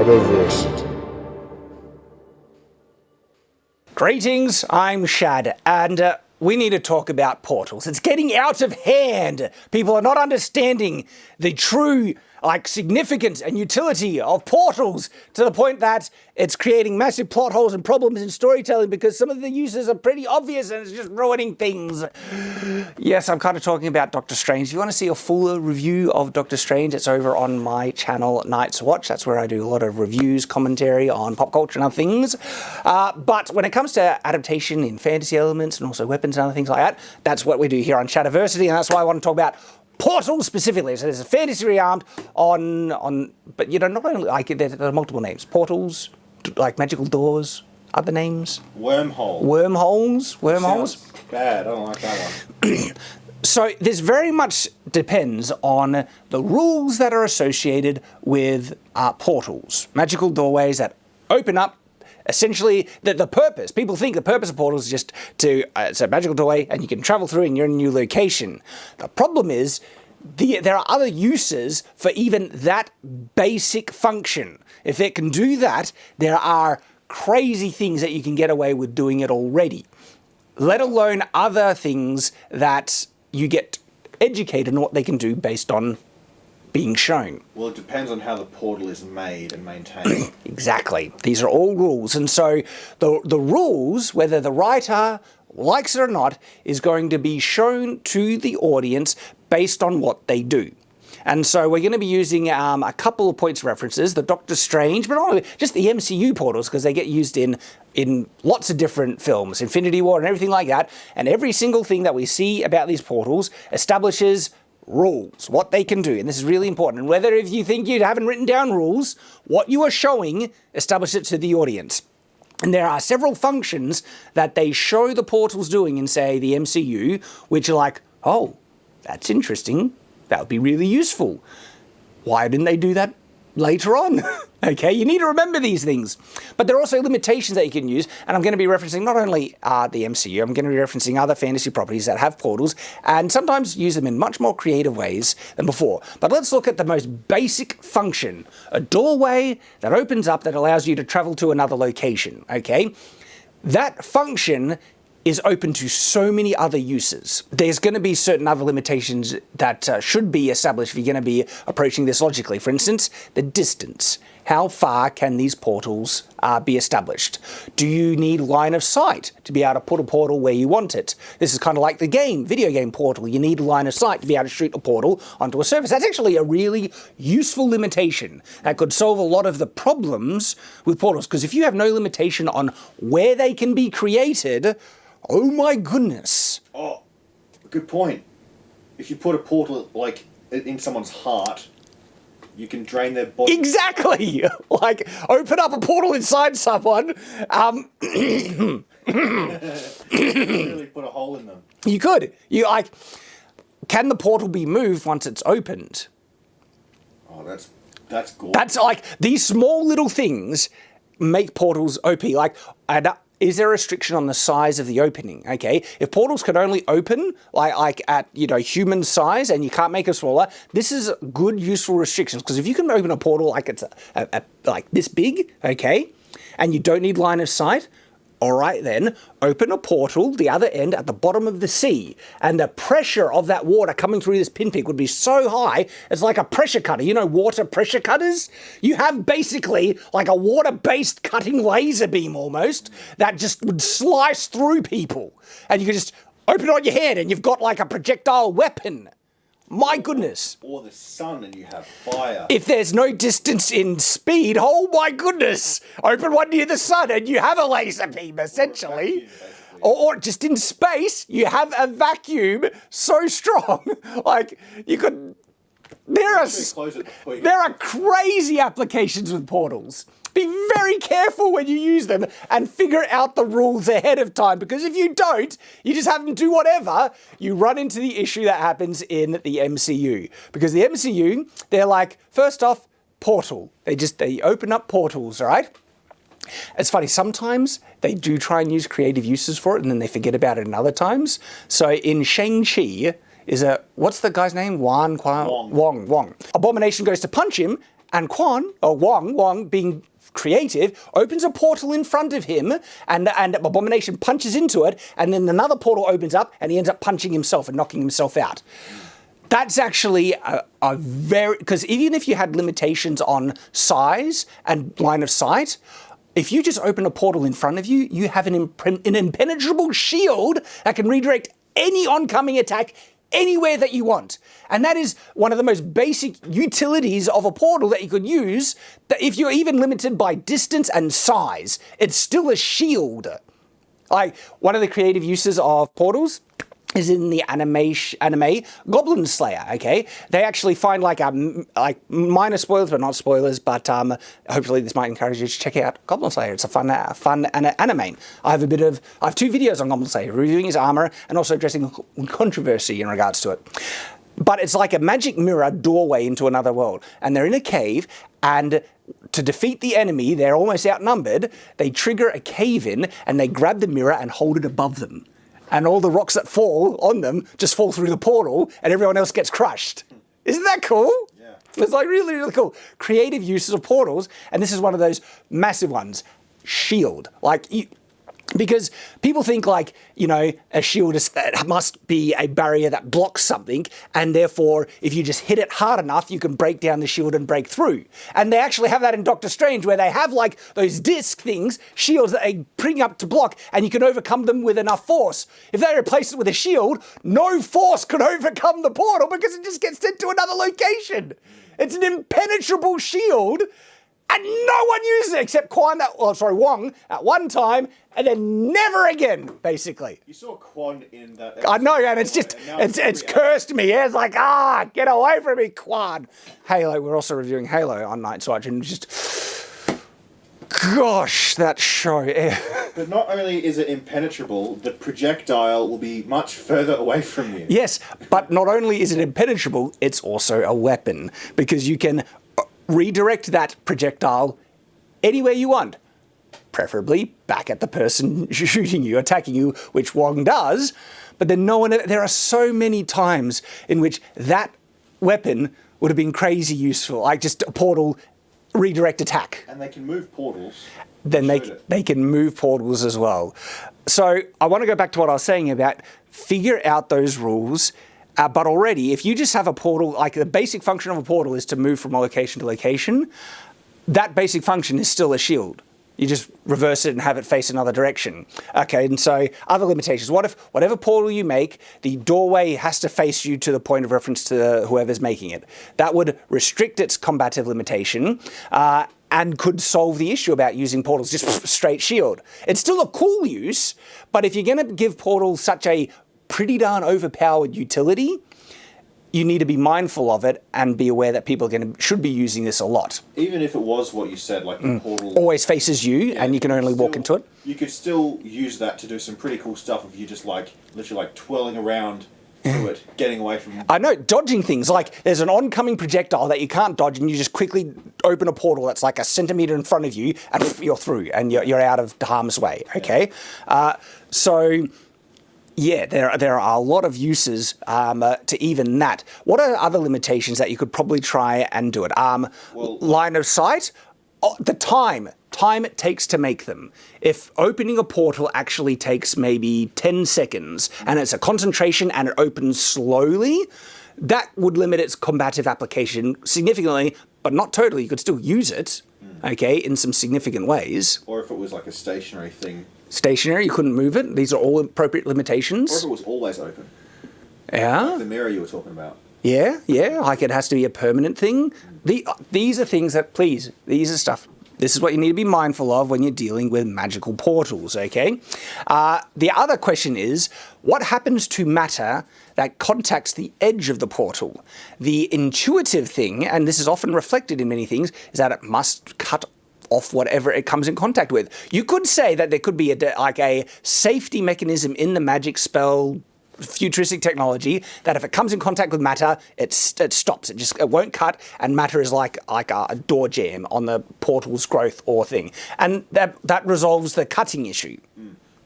Shadowversity. Greetings, I'm Shad, and we need to talk about portals. It's getting out of hand. People are not understanding the true significance and utility of portals to the point that it's creating massive plot holes and problems in storytelling because some of the uses are pretty obvious and it's just ruining things. Yes, I'm kind of talking about Doctor Strange. If you want to see a fuller review of Doctor Strange, it's over on my channel, Night's Watch. That's where I do a lot of reviews, commentary on pop culture and other things. But when it comes to adaptation in fantasy elements and also weapons and other things like that, that's what we do here on Shadowversity, and that's why I want to talk about portals specifically. So there's a fantasy realm but you know, not only there are multiple names. Portals, like magical doors, other names. Wormholes. Sounds bad. I don't like that one. So this very much depends on the rules that are associated with portals. Magical doorways that open up. Essentially, the purpose, people think the purpose of portals is just to, it's a magical doorway and you can travel through and you're in a new location. The problem is, there are other uses for even that basic function. If it can do that, there are crazy things that you can get away with doing it already. Let alone other things that you get educated on what they can do based on being shown. Well, it depends on how the portal is made and maintained. Exactly. These are all rules. And so the rules, whether the writer likes it or not, is going to be shown to the audience based on what they do. And so we're going to be using a couple of points of references, the Doctor Strange, but not only just the MCU portals, because they get used in lots of different films, Infinity War and everything like that. And every single thing that we see about these portals establishes rules, what they can do, and this is really important. And whether if you think you haven't written down rules, what you are showing establishes it to the audience. And there are several functions that they show the portals doing in, say, the MCU, which are like, oh, that's interesting. That would be really useful. Why didn't they do that later on? Okay, you need to remember these things. But there are also limitations that you can use, and I'm going to be referencing not only the MCU, I'm going to be referencing other fantasy properties that have portals, and sometimes use them in much more creative ways than before. But let's look at the most basic function, a doorway that opens up that allows you to travel to another location, okay? That function is open to so many other uses. There's going to be certain other limitations that should be established if you're going to be approaching this logically. For instance, the distance. How far can these portals be established? Do you need line of sight to be able to put a portal where you want it? This is kind of like the video game portal. You need line of sight to be able to shoot a portal onto a surface. That's actually a really useful limitation that could solve a lot of the problems with portals. Because if you have no limitation on where they can be created, oh my goodness. Oh, good point. If you put a portal, like, in someone's heart, you can drain their body. Exactly! Like, open up a portal inside someone. Really put a hole in them. You could. Can the portal be moved once it's opened? Oh, that's gorgeous. That's like, these small little things make portals OP. Is there a restriction on the size of the opening? Okay, if portals can only open like at human size and you can't make it smaller, this is good useful restrictions, because if you can open a portal like it's like this big, okay, and you don't need line of sight, all right then, open a portal, the other end at the bottom of the sea, and the pressure of that water coming through this pinprick would be so high, it's like a pressure cutter. You know, water pressure cutters? You have basically like a water-based cutting laser beam almost that just would slice through people. And you can just open it on your hand and you've got like a projectile weapon. My goodness. Or the sun and you have fire. If there's no distance in speed, oh my goodness. Open one near the sun and you have a laser beam, essentially. Or just in space, you have a vacuum so strong. Like, you could... There are crazy applications with portals. Be very careful when you use them and figure out the rules ahead of time, because if you don't, you just have them do whatever, you run into the issue that happens in the MCU. Because the MCU, they're like, first off, portal. They open up portals, right? It's funny, sometimes they do try and use creative uses for it and then they forget about it in other times. So in Shang-Chi, what's the guy's name? Wong. Abomination goes to punch him And Wong being creative, opens a portal in front of him, and Abomination punches into it, and then another portal opens up, and he ends up punching himself and knocking himself out. That's actually a very... Because even if you had limitations on size and line of sight, if you just open a portal in front of you, you have an impenetrable shield that can redirect any oncoming attack anywhere that you want. And that is one of the most basic utilities of a portal that you could use. That if you're even limited by distance and size, it's still a shield. Like, one of the creative uses of portals is in the anime Goblin Slayer, okay? They actually find like minor spoilers, but not spoilers, but hopefully this might encourage you to check out Goblin Slayer. It's a fun anime. I have 2 videos on Goblin Slayer, reviewing his armor and also addressing controversy in regards to it. But it's like a magic mirror doorway into another world. And they're in a cave, and to defeat the enemy, they're almost outnumbered. They trigger a cave in, and they grab the mirror and hold it above them. And all the rocks that fall on them just fall through the portal, and everyone else gets crushed. Isn't that cool? Yeah. It's like really, really cool. Creative uses of portals, and this is one of those massive ones. Shield. Because people think like, a shield must be a barrier that blocks something, and therefore, if you just hit it hard enough, you can break down the shield and break through. And they actually have that in Doctor Strange, where they have like those disc things, shields that they bring up to block, and you can overcome them with enough force. If they replace it with a shield, no force could overcome the portal because it just gets sent to another location. It's an impenetrable shield. And no one uses it except Wong at one time, and then never again, basically. You saw Quan in that. I know, and it's cursed me. Yeah? It's like, get away from me, Quan. Halo, we're also reviewing Halo on Night's Watch, and gosh, that show. But not only is it impenetrable, the projectile will be much further away from you. Yes, but not only is it impenetrable, it's also a weapon, because you can redirect that projectile anywhere you want, preferably back at the person shooting you, attacking you, which Wong does. But then there are so many times in which that weapon would have been crazy useful, like just a portal redirect attack. And they can move portals. Then they can move portals as well. So I want to go back to what I was saying about figure out those rules. But already, if you just have a portal, like the basic function of a portal is to move from location to location, that basic function is still a shield. You just reverse it and have it face another direction. Okay, and so other limitations. What if whatever portal you make, the doorway has to face you to the point of reference to whoever's making it? That would restrict its combative limitation and could solve the issue about using portals, just straight shield. It's still a cool use, but if you're going to give portals such a pretty darn overpowered utility, you need to be mindful of it and be aware that people should be using this a lot. Even if it was what you said, like the portal always faces you, and you can only walk into it. You could still use that to do some pretty cool stuff if you just literally twirling around through it, getting away from... I know, dodging things. Like, there's an oncoming projectile that you can't dodge, and you just quickly open a portal that's like a centimetre in front of you, and you're through, and you're out of harm's way, okay? Yeah, there are a lot of uses to even that. What are other limitations that you could probably try and do it? Line of sight, the time it takes to make them. If opening a portal actually takes maybe 10 seconds and it's a concentration and it opens slowly, that would limit its combative application significantly, but not totally. You could still use it, okay, in some significant ways. Or if it was like a stationary thing. Stationary, you couldn't move it. These are all appropriate limitations. Or if it was always open. Yeah. Like the mirror you were talking about. Yeah, like it has to be a permanent thing. These are things that, these are stuff. This is what you need to be mindful of when you're dealing with magical portals, okay? The other question is, what happens to matter that contacts the edge of the portal? The intuitive thing, and this is often reflected in many things, is that it must cut off whatever it comes in contact with. You could say that there could be a safety mechanism in the magic spell futuristic technology that if it comes in contact with matter, it stops. It won't cut, and matter is like a door jam on the portal's growth or thing, and that resolves the cutting issue.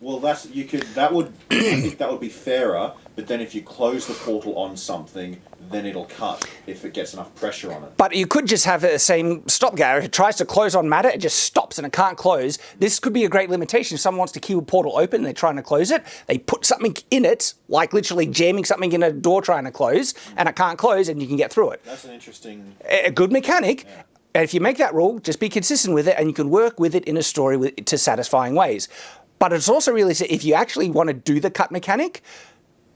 Well, I think that would be fairer But then if you close the portal on something, then it'll cut if it gets enough pressure on it. But you could just have the same stopgap. If it tries to close on matter, it just stops and it can't close. This could be a great limitation. If someone wants to keep a portal open and they're trying to close it, they put something in it, like literally jamming something in a door trying to close, and it can't close and you can get through it. That's an interesting... A good mechanic. Yeah. And if you make that rule, just be consistent with it and you can work with it in a story to satisfying ways. But it's also really, if you actually want to do the cut mechanic,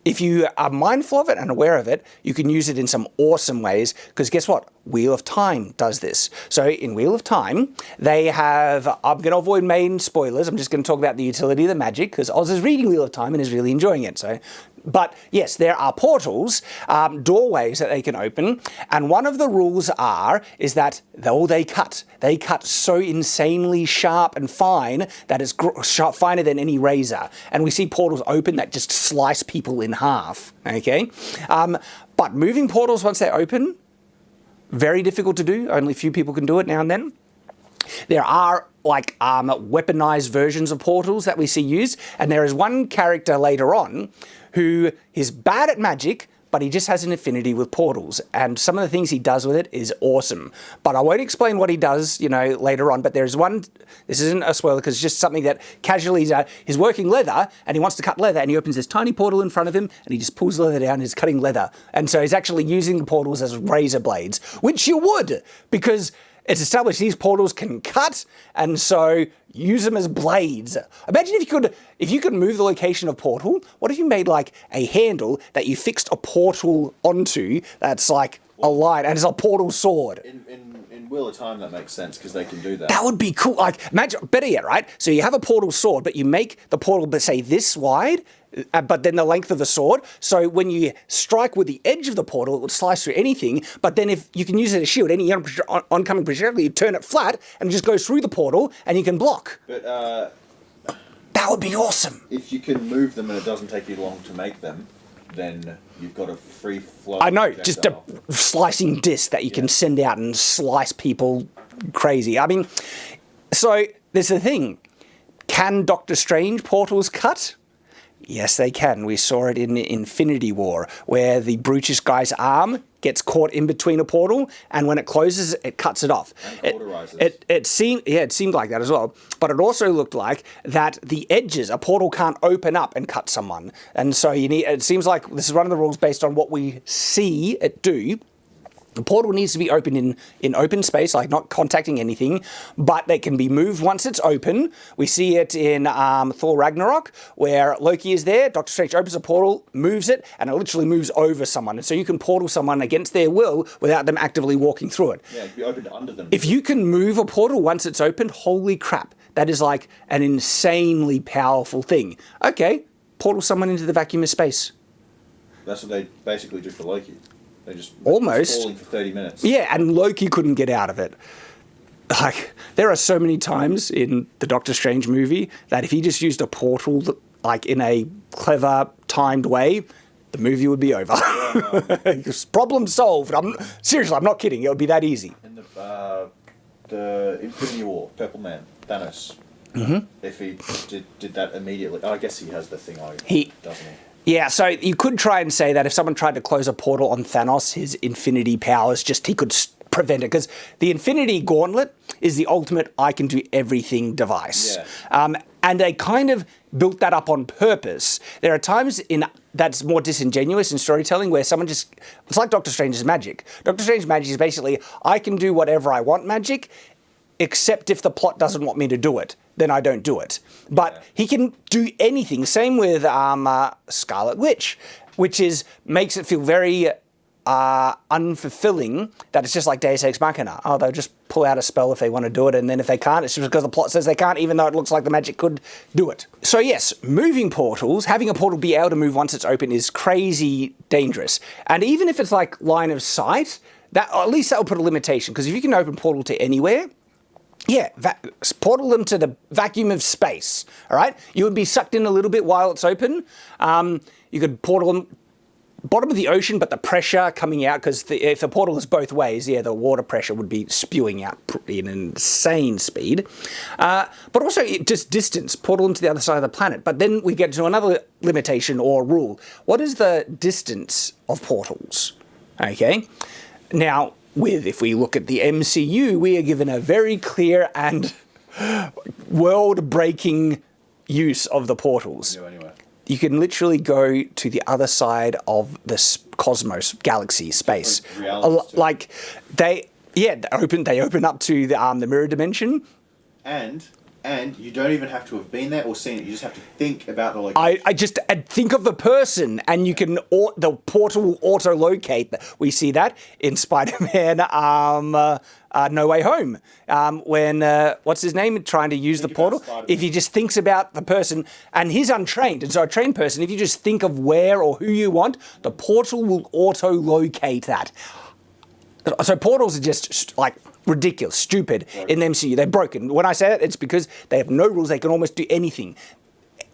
if you are mindful of it and aware of it, you can use it in some awesome ways, because guess what? Wheel of Time does this. So in Wheel of Time, they have, I'm going to avoid main spoilers, I'm just going to talk about the utility of the magic, because Oz is reading Wheel of Time and is really enjoying it. But yes, there are portals, doorways that they can open, and one of the rules is that they cut. They cut so insanely sharp and fine that it's finer than any razor. And we see portals open that just slice people in half, okay? But moving portals once they're open, very difficult to do. Only a few people can do it now and then. There are weaponized versions of portals that we see used, and there is one character later on who is bad at magic, but he just has an affinity with portals, and some of the things he does with it is awesome. But I won't explain what he does, later on, but there's one, this isn't a spoiler because it's just something that casually he's working leather and he wants to cut leather, and he opens this tiny portal in front of him and he just pulls leather down and he's cutting leather. And so he's actually using the portals as razor blades, which you would, because it's established these portals can cut, and so use them as blades. Imagine if you could move the location of portal. What if you made like a handle that you fixed a portal onto that's like a line, and it's a portal sword? In Wheel of Time, that makes sense because they can do that. That would be cool. Like, imagine, better yet, right? So you have a portal sword, but you make the portal, say, this wide, but then the length of the sword. So when you strike with the edge of the portal, it would slice through anything. But then if you can use it as a shield, any oncoming projectile, you turn it flat and it just goes through the portal and you can block. But that would be awesome. If you can move them and it doesn't take you long to make them, then you've got a free flow. I know, just a slicing disc that you can send out and slice people crazy. I mean, so there's the thing. Can Doctor Strange portals cut? Yes, they can. We saw it in Infinity War, where the brutish guy's arm gets caught in between a portal, and when it closes, it cuts it off. It seemed like that as well. But it also looked like that the edges, a portal can't open up and cut someone. And so it seems like this is one of the rules based on what we see it do. The portal needs to be open in open space, like not contacting anything, but they can be moved once it's open. We see it in Thor Ragnarok, where Loki is there, Doctor Strange opens a portal, moves it, and it literally moves over someone. And so you can portal someone against their will without them actively walking through it. Yeah, it can be opened under them. If you can move a portal once it's opened, holy crap, that is like an insanely powerful thing. Okay, portal someone into the vacuum of space. That's what they basically do for Loki. They just almost falling for 30 minutes. Yeah, and Loki couldn't get out of it. Like, there are so many times in the Doctor Strange movie that if he just used a portal, like in a clever, timed way, the movie would be over. Problem solved. Seriously, I'm not kidding. It would be that easy. In the Infinity War, Purple Man, Thanos. If he did that immediately, I guess he has the thing on, doesn't he? Yeah, so you could try and say that if someone tried to close a portal on Thanos, his infinity powers, he could prevent it. Because the Infinity Gauntlet is the ultimate I can do everything device. Yeah. And they kind of built that up on purpose. There are times that's more disingenuous in storytelling where someone it's like Doctor Strange's magic. Doctor Strange's magic is basically, I can do whatever I want magic, except if the plot doesn't want me to do it, then I don't do it. But he can do anything. Same with Scarlet Witch, which makes it feel very unfulfilling that it's just like Deus Ex Machina. Oh, they'll just pull out a spell if they want to do it, and then if they can't, it's just because the plot says they can't, even though it looks like the magic could do it. So yes, moving portals, having a portal be able to move once it's open is crazy dangerous. And even if it's like line of sight, at least that will put a limitation, because if you can open portal to anywhere, yeah, portal them to the vacuum of space, all right? You would be sucked in a little bit while it's open. You could portal them bottom of the ocean, but the pressure coming out, because if the portal is both ways, yeah, the water pressure would be spewing out in an insane speed. But also just distance, portal into the other side of the planet. But then we get to another limitation or rule. What is the distance of portals? Okay. Now, if we look at the MCU, we are given a very clear and world-breaking use of the portals. Anyway. You can literally go to the other side of the cosmos, galaxy, space. Like they open up to the mirror dimension. And you don't even have to have been there or seen it. You just have to think about the location. I just think of the person, and you can the portal will auto-locate. We see that in Spider-Man No Way Home, when what's his name trying to use the portal. If he just thinks about the person, and he's untrained, and so a trained person, if you just think of where or who you want, the portal will auto-locate that. So portals are just like ridiculous, stupid in the MCU. They're broken. When I say that, it's because they have no rules. They can almost do anything.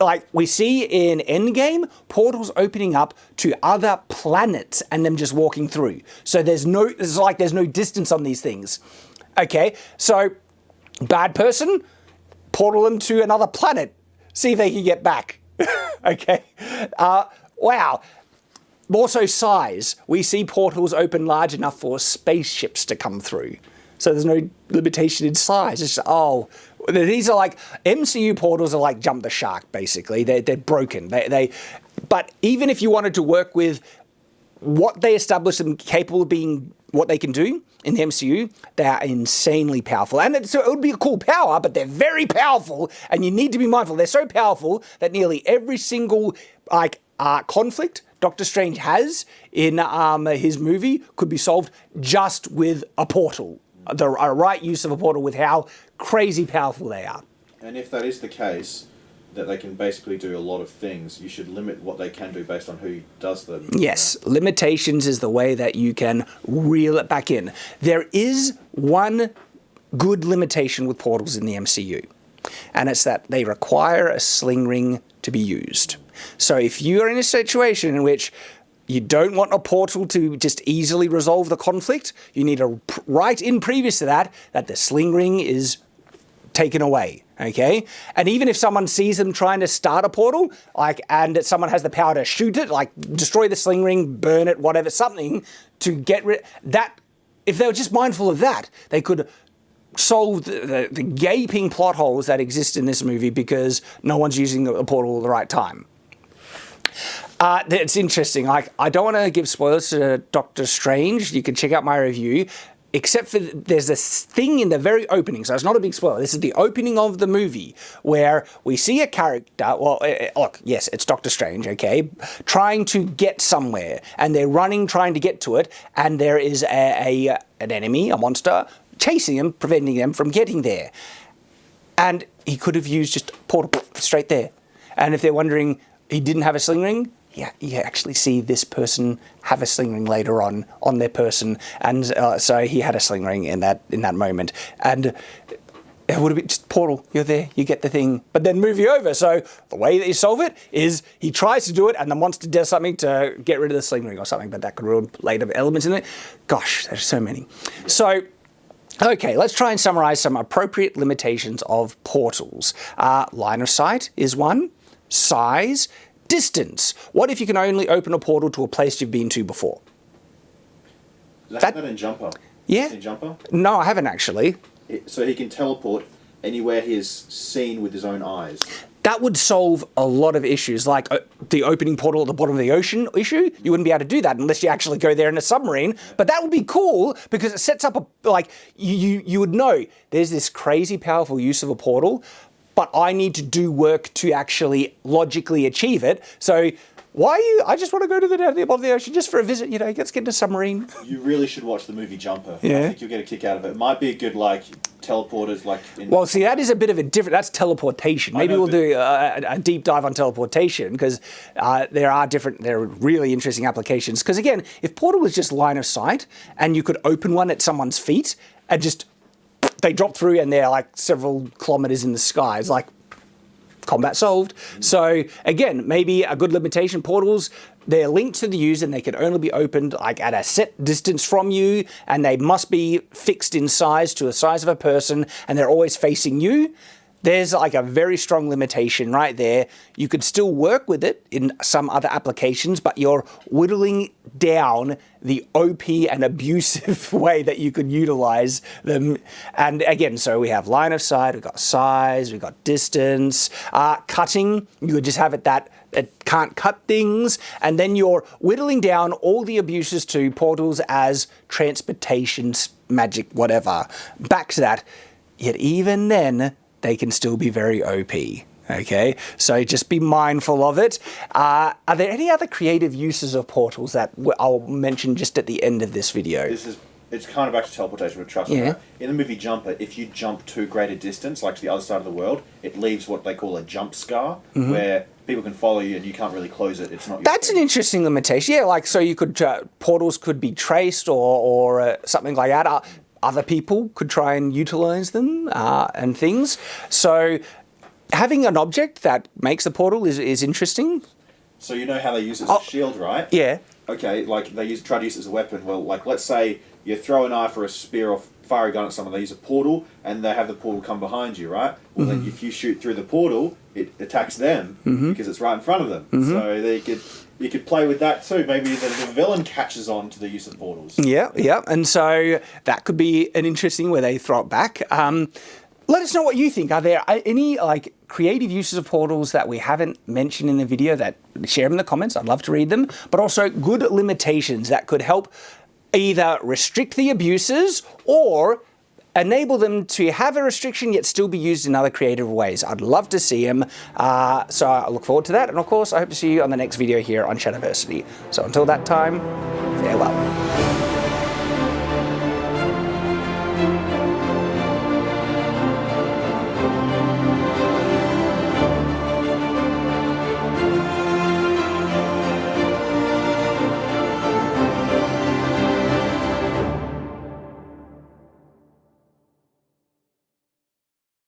Like we see in Endgame, portals opening up to other planets and them just walking through. So there's no distance on these things. Okay, so bad person, portal them to another planet. See if they can get back. Okay, wow. Also size. We see portals open large enough for spaceships to come through. So there's no limitation in size. It's these are like MCU portals are like jump the shark basically. They're broken. But even if you wanted to work with what they establish them capable of being, what they can do in the MCU, they are insanely powerful. And so it would be a cool power, but they're very powerful, and you need to be mindful. They're so powerful that nearly every single conflict Doctor Strange has in his movie could be solved just with a portal. The right use of a portal with how crazy powerful they are. And if that is the case, that they can basically do a lot of things, you should limit what they can do based on who does them. Yes, limitations is the way that you can reel it back in. There is one good limitation with portals in the MCU, and it's that they require a sling ring to be used. So if you're in a situation in which you don't want a portal to just easily resolve the conflict, you need to write in previous to that the sling ring is taken away, okay? And even if someone sees them trying to start a portal, and someone has the power to shoot it, destroy the sling ring, burn it, whatever, something to get rid that. If they were just mindful of that, they could solve the gaping plot holes that exist in this movie because no one's using the portal at the right time. It's interesting. I don't want to give spoilers to Doctor Strange. You can check out my review. Except for there's this thing in the very opening, so it's not a big spoiler. This is the opening of the movie where we see a character. Well, look, yes, it's Doctor Strange, okay, trying to get somewhere, and they're running, trying to get to it, and there is an enemy, a monster, chasing them, preventing them from getting there. And he could have used just portal straight there. And if they're wondering, he didn't have a sling ring. Yeah, you actually see this person have a sling ring later on their person, and so he had a sling ring in that moment, and it would have been just portal. You're there, you get the thing, but then movie over. So the way that you solve it is he tries to do it, and the monster does something to get rid of the sling ring or something, but that could ruin later elements in it. Gosh, there's so many. So. Okay, let's try and summarize some appropriate limitations of portals. Line of sight is one. Size. Distance. What if you can only open a portal to a place you've been to before? That in Jumper. Yeah. In Jumper? No, I haven't actually. So he can teleport anywhere he has seen with his own eyes. That would solve a lot of issues, like the opening portal at the bottom of the ocean issue. You wouldn't be able to do that unless you actually go there in a submarine. But that would be cool because it sets up you would know there's this crazy powerful use of a portal, but I need to do work to actually logically achieve it. So I just want to go to the bottom of the ocean just for a visit, let's get in a submarine. You really should watch the movie Jumper. Yeah. I think you'll get a kick out of it. It might be a good, teleporters, Well, see, that is a bit of a different, that's teleportation. Maybe we'll do a deep dive on teleportation, because there are really interesting applications. Because again, if portal was just line of sight, and you could open one at someone's feet, and just, they drop through and they're several kilometers in the sky. It's combat solved. So again, maybe a good limitation, portals, they're linked to the user and they can only be opened like at a set distance from you, and they must be fixed in size to the size of a person, and they're always facing you. There's like a very strong limitation right there. You could still work with it in some other applications, but you're whittling down the OP and abusive way that you could utilize them. And again, so we have line of sight, we've got size, we've got distance, cutting. You would just have it that it can't cut things. And then you're whittling down all the abuses to portals as transportation, magic, whatever. Back to that. Yet even then, they can still be very OP, okay? So just be mindful of it. Are there any other creative uses of portals that I'll mention just at the end of this video? It's kind of back to teleportation, but trust me. Right? In the movie Jumper, if you jump to great a distance, like to the other side of the world, it leaves what they call a jump scar, where people can follow you and you can't really close it. It's not your That's thing. an interesting limitation. Yeah, like so you could, portals could be traced or something like that. Other people could try and utilize them and things. So having an object that makes the portal is interesting. So you know how they use it as a shield, right? Yeah. Okay, like they try to use it as a weapon. Well, like let's say you throw a knife or a spear or fire a gun at someone, they use a portal and they have the portal come behind you, right? Well, then if you shoot through the portal, it attacks them because it's right in front of them. So you could play with that too. Maybe the villain catches on to the use of portals. Yeah. And so that could be an interesting where they throw it back. Let us know what you think. Are there any like creative uses of portals that we haven't mentioned in the video? That share them in the comments. I'd love to read them. But also good limitations that could help either restrict the abuses or enable them to have a restriction yet still be used in other creative ways. I'd love to see them. So I look forward to that. And of course, I hope to see you on the next video here on Shadowversity. So until that time, farewell.